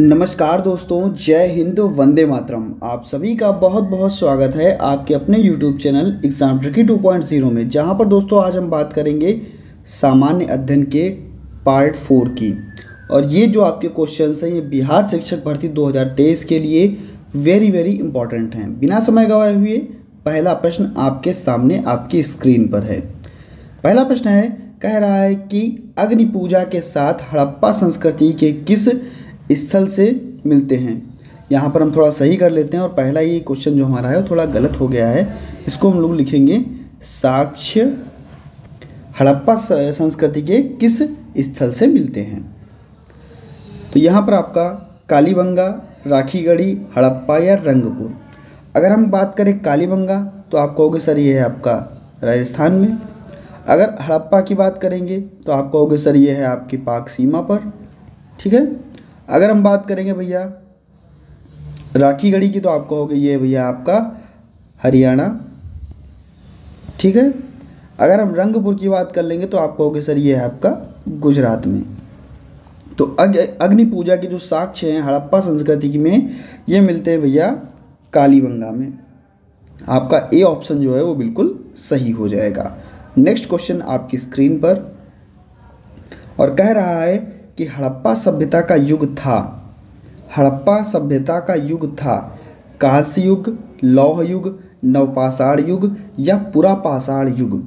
नमस्कार दोस्तों, जय हिंद, वंदे मातरम। आप सभी का बहुत बहुत स्वागत है आपके अपने YouTube चैनल एग्जाम ट्रिकी 2.0 में, जहां पर दोस्तों आज हम बात करेंगे सामान्य अध्ययन के पार्ट 4 की। और ये जो आपके क्वेश्चंस हैं ये बिहार शिक्षक भर्ती 2023 के लिए वेरी इंपॉर्टेंट हैं। बिना समय गवाए हुए पहला प्रश्न आपके सामने आपकी स्क्रीन पर है। पहला प्रश्न है, कह रहा है कि अग्नि पूजा के साथ हड़प्पा संस्कृति के किस स्थल से मिलते हैं। यहाँ पर हम थोड़ा सही कर लेते हैं और पहला ये क्वेश्चन जो हमारा है वो थोड़ा गलत हो गया है। इसको हम लोग लिखेंगे साक्ष्य हड़प्पा संस्कृति के किस स्थल से मिलते हैं। तो यहाँ पर आपका कालीबंगा, राखीगढ़ी, हड़प्पा या रंगपुर। अगर हम बात करें कालीबंगा तो आप कहोगे सर ये है आपका राजस्थान में। अगर हड़प्पा की बात करेंगे तो आप कहोगे सर ये है आपकी पाक सीमा पर। ठीक है। अगर हम बात करेंगे भैया राखीगढ़ी की तो आप कहोगे ये भैया आपका हरियाणा। ठीक है। अगर हम रंगपुर की बात कर लेंगे तो आप कहोगे सर ये है आपका गुजरात में। तो अग्नि पूजा के जो साक्ष्य हैं हड़प्पा संस्कृति में ये मिलते हैं भैया कालीबंगा में। आपका ए ऑप्शन जो है वो बिल्कुल सही हो जाएगा। नेक्स्ट क्वेश्चन आपकी स्क्रीन पर और कह रहा है कि हड़प्पा सभ्यता का युग था। हड़प्पा सभ्यता का युग था कांस्य युग, लौह युग, नवपाषाण युग या पुरापाषाण युग।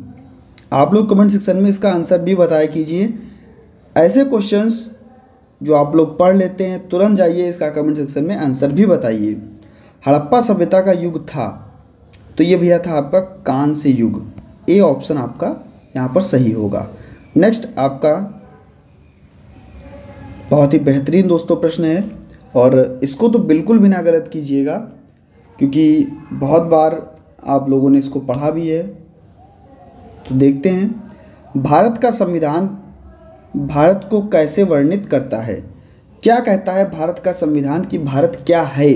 आप लोग कमेंट सेक्शन में इसका आंसर भी बताया कीजिए। ऐसे क्वेश्चंस जो आप लोग पढ़ लेते हैं तुरंत जाइए इसका कमेंट सेक्शन में आंसर भी बताइए। हड़प्पा सभ्यता का युग था तो ये भैया था आपका कांस्य युग। ए ऑप्शन आपका यहाँ पर सही होगा। नेक्स्ट आपका बहुत ही बेहतरीन दोस्तों प्रश्न है और इसको तो बिल्कुल भी ना गलत कीजिएगा क्योंकि बहुत बार आप लोगों ने इसको पढ़ा भी है। तो देखते हैं, भारत का संविधान भारत को कैसे वर्णित करता है। क्या कहता है भारत का संविधान कि भारत क्या है।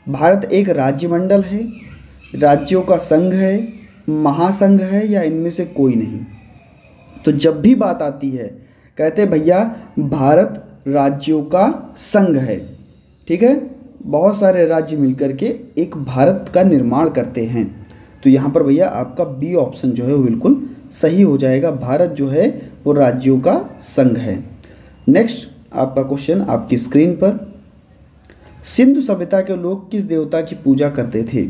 भारत एक राज्यमंडल है, राज्यों का संघ है, महासंघ है या इनमें से कोई नहीं। तो जब भी बात आती है कहते भैया भारत राज्यों का संघ है। ठीक है। बहुत सारे राज्य मिलकर के एक भारत का निर्माण करते हैं। तो यहाँ पर भैया आपका बी ऑप्शन जो है वो बिल्कुल सही हो जाएगा। भारत जो है वो राज्यों का संघ है। नेक्स्ट आपका क्वेश्चन आपकी स्क्रीन पर, सिंधु सभ्यता के लोग किस देवता की पूजा करते थे।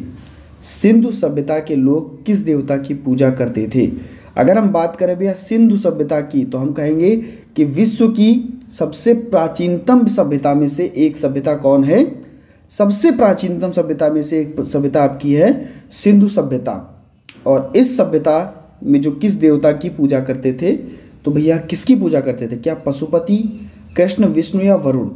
सिंधु सभ्यता के लोग किस देवता की पूजा करते थे। अगर हम बात करें भैया सिंधु सभ्यता की तो हम कहेंगे कि विश्व की सबसे प्राचीनतम सभ्यता में से एक सभ्यता कौन है। सबसे प्राचीनतम सभ्यता में से एक सभ्यता आपकी है सिंधु सभ्यता। और इस सभ्यता में जो किस देवता की पूजा करते थे तो भैया किसकी पूजा करते थे। क्या पशुपति, कृष्ण, विष्णु या वरुण।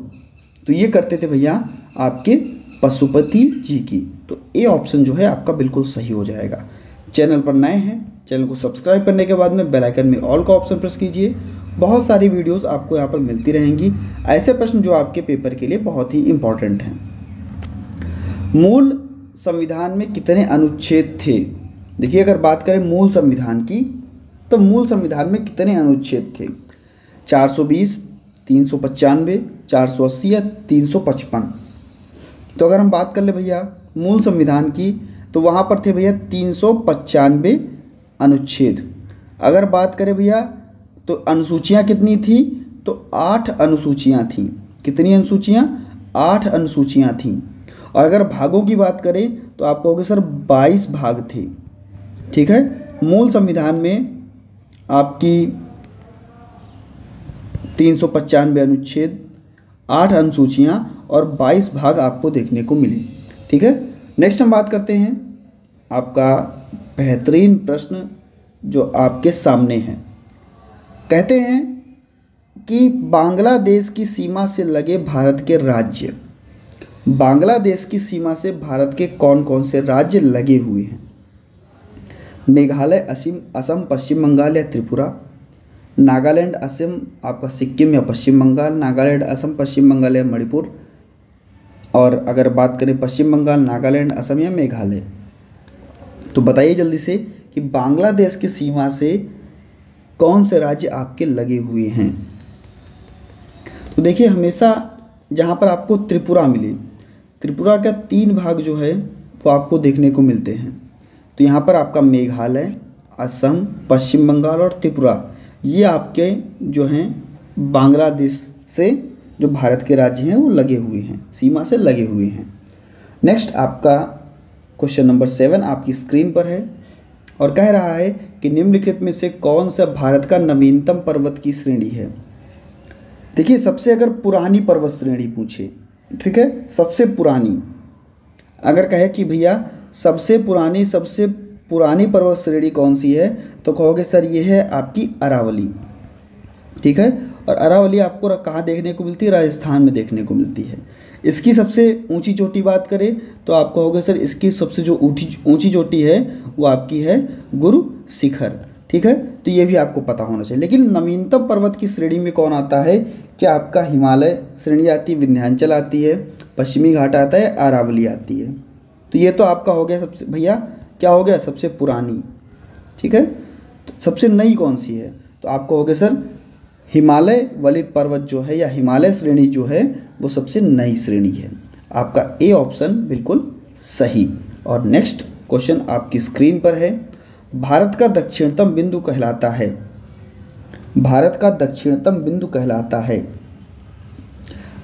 तो ये करते थे भैया आपके पशुपति जी की। तो ए ऑप्शन जो है आपका बिल्कुल सही हो जाएगा। चैनल पर नए हैं, चैनल को सब्सक्राइब करने के बाद में बेल आइकन में ऑल का ऑप्शन प्रेस कीजिए। बहुत सारी वीडियोस आपको यहाँ पर मिलती रहेंगी, ऐसे प्रश्न जो आपके पेपर के लिए बहुत ही इम्पोर्टेंट हैं। मूल संविधान में कितने अनुच्छेद थे। देखिए अगर बात करें मूल संविधान की तो मूल संविधान में कितने अनुच्छेद थे। 420, 395, 480 या 355। तो अगर हम बात कर ले भैया मूल संविधान की तो वहाँ पर थे भैया 395 अनुच्छेद। अगर बात करें भैया तो अनुसूचियाँ कितनी थी तो 8 अनुसूचियाँ थीं। कितनी अनुसूचियाँ, 8 अनुसूचियाँ थीं। और अगर भागों की बात करें तो आप कहोगे सर 22 भाग थे। ठीक है। मूल संविधान में आपकी 395 अनुच्छेद, 8 अनुसूचियाँ और 22 भाग आपको देखने को मिले। ठीक है। नेक्स्ट हम बात करते हैं आपका बेहतरीन प्रश्न जो आपके सामने है। कहते हैं कि बांग्लादेश की सीमा से लगे भारत के राज्य। बांग्लादेश की सीमा से भारत के कौन कौन से राज्य लगे हुए हैं। मेघालय, असम, पश्चिम बंगाल या त्रिपुरा। नागालैंड, असम, आपका सिक्किम या पश्चिम बंगाल। नागालैंड, असम, पश्चिम बंगाल या मणिपुर। और अगर बात करें पश्चिम बंगाल, नागालैंड, असम या मेघालय। तो बताइए जल्दी से कि बांग्लादेश की सीमा से कौन से राज्य आपके लगे हुए हैं। तो देखिए हमेशा जहाँ पर आपको त्रिपुरा मिले। त्रिपुरा का 3 भाग जो है वो आपको देखने को मिलते हैं। तो यहाँ पर आपका मेघालय, असम, पश्चिम बंगाल और त्रिपुरा, ये आपके जो हैं बांग्लादेश से जो भारत के राज्य हैं वो लगे हुए हैं, सीमा से लगे हुए हैं। नेक्स्ट आपका क्वेश्चन नंबर 7 आपकी स्क्रीन पर है और कह रहा है कि निम्नलिखित में से कौन सा भारत का नवीनतम पर्वत की श्रेणी है। देखिए, सबसे अगर पुरानी पर्वत श्रेणी पूछे, ठीक है, सबसे पुरानी अगर कहे कि भैया सबसे पुरानी पर्वत श्रेणी कौन सी है, तो कहोगे सर ये है आपकी अरावली, ठीक है। और अरावली आपको कहाँ देखने को मिलती है? राजस्थान में देखने को मिलती है। इसकी सबसे ऊंची चोटी बात करें तो आप कहोगे सर इसकी सबसे जो ऊंची चोटी है वो आपकी है गुरु शिखर, ठीक है। तो ये भी आपको पता होना चाहिए। लेकिन नवीनतम पर्वत की श्रेणी में कौन आता है? कि आपका हिमालय श्रेणी आती है, विंध्याचल आती है, पश्चिमी घाट आता है, अरावली आती है। तो ये तो आपका हो गया सबसे, भैया क्या हो गया? सबसे पुरानी, ठीक है। तो सबसे नई कौन सी है? तो आपको हो गया सर हिमालय वलित पर्वत जो है या हिमालय श्रेणी जो है वो सबसे नई श्रेणी है। आपका ए ऑप्शन बिल्कुल सही। और नेक्स्ट क्वेश्चन आपकी स्क्रीन पर है। भारत का दक्षिणतम बिंदु कहलाता है, भारत का दक्षिणतम बिंदु कहलाता है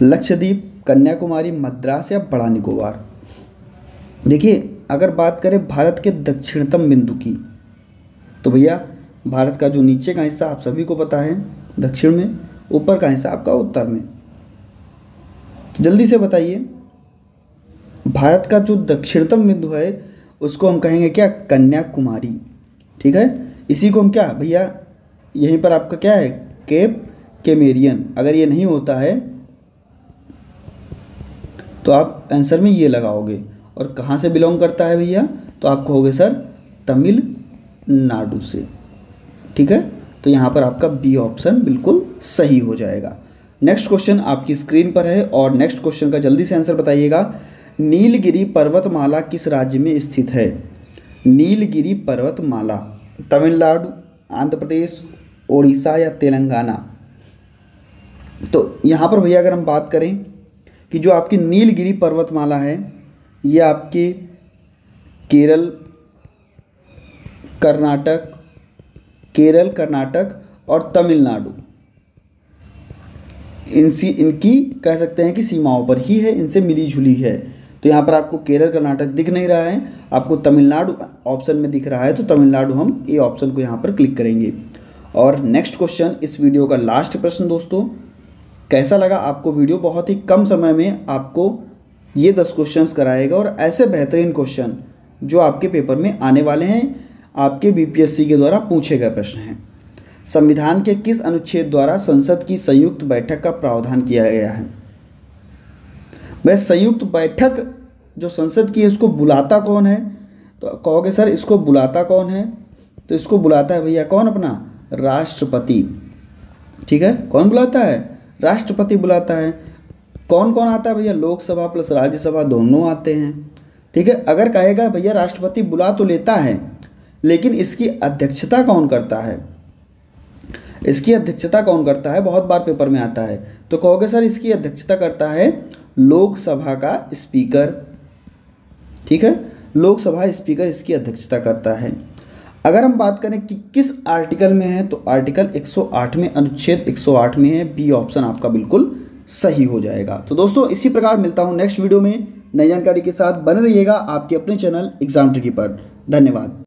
लक्षद्वीप, कन्याकुमारी, मद्रास या बड़ा निकोबार। देखिए, अगर बात करें भारत के दक्षिणतम बिंदु की, तो भैया भारत का जो नीचे का हिस्सा आप सभी को पता है दक्षिण में, ऊपर का हिस्सा आपका उत्तर में। तो जल्दी से बताइए, भारत का जो दक्षिणतम बिंदु है उसको हम कहेंगे क्या? कन्याकुमारी, ठीक है। इसी को हम क्या भैया, यहीं पर आपका क्या है? केप कैमेरियन। अगर ये नहीं होता है तो आप आंसर में ये लगाओगे। और कहाँ से बिलोंग करता है भैया? तो आप कहोगे सर तमिलनाडु से, ठीक है। तो यहाँ पर आपका बी ऑप्शन बिल्कुल सही हो जाएगा। नेक्स्ट क्वेश्चन आपकी स्क्रीन पर है और नेक्स्ट क्वेश्चन का जल्दी से आंसर बताइएगा। नीलगिरी पर्वतमाला किस राज्य में स्थित है? नीलगिरी पर्वतमाला तमिलनाडु, आंध्र प्रदेश, ओडिशा या तेलंगाना। तो यहाँ पर भैया अगर हम बात करें कि जो आपकी नीलगिरी पर्वतमाला है ये आपके केरल, कर्नाटक और तमिलनाडु इनकी कह सकते हैं कि सीमाओं पर ही है, इनसे मिली जुली है। तो यहाँ पर आपको केरल कर्नाटक दिख नहीं रहा है, आपको तमिलनाडु ऑप्शन में दिख रहा है, तो तमिलनाडु हम ए ऑप्शन को यहाँ पर क्लिक करेंगे। और नेक्स्ट क्वेश्चन, इस वीडियो का लास्ट प्रश्न दोस्तों, कैसा लगा आपको वीडियो? बहुत ही कम समय में आपको ये 10 क्वेश्चंस कराएगा और ऐसे बेहतरीन क्वेश्चन जो आपके पेपर में आने वाले हैं, आपके बीपीएससी के द्वारा पूछे गए प्रश्न हैं। संविधान के किस अनुच्छेद द्वारा संसद की संयुक्त बैठक का प्रावधान किया गया है? वह संयुक्त बैठक जो संसद की है उसको बुलाता कौन है? तो कहोगे सर इसको बुलाता कौन है? तो इसको बुलाता है भैया कौन? अपना राष्ट्रपति, ठीक है। कौन बुलाता है? राष्ट्रपति बुलाता है। कौन कौन आता है भैया? लोकसभा प्लस राज्यसभा दोनों आते हैं, ठीक है। अगर कहेगा भैया राष्ट्रपति बुला तो लेता है लेकिन इसकी अध्यक्षता कौन करता है? इसकी अध्यक्षता कौन करता है? बहुत बार पेपर में आता है। तो कहोगे सर इसकी अध्यक्षता करता है लोकसभा का स्पीकर, ठीक है। लोकसभा स्पीकर इसकी अध्यक्षता करता है। अगर हम बात करें कि किस आर्टिकल में है, तो आर्टिकल 108 में, अनुच्छेद 108 में है। बी ऑप्शन आपका बिल्कुल सही हो जाएगा। तो दोस्तों इसी प्रकार मिलता हूं नेक्स्ट वीडियो में नई जानकारी के साथ। बने रहिएगा आपके अपने चैनल एग्जाम ट्रिकी पर। धन्यवाद।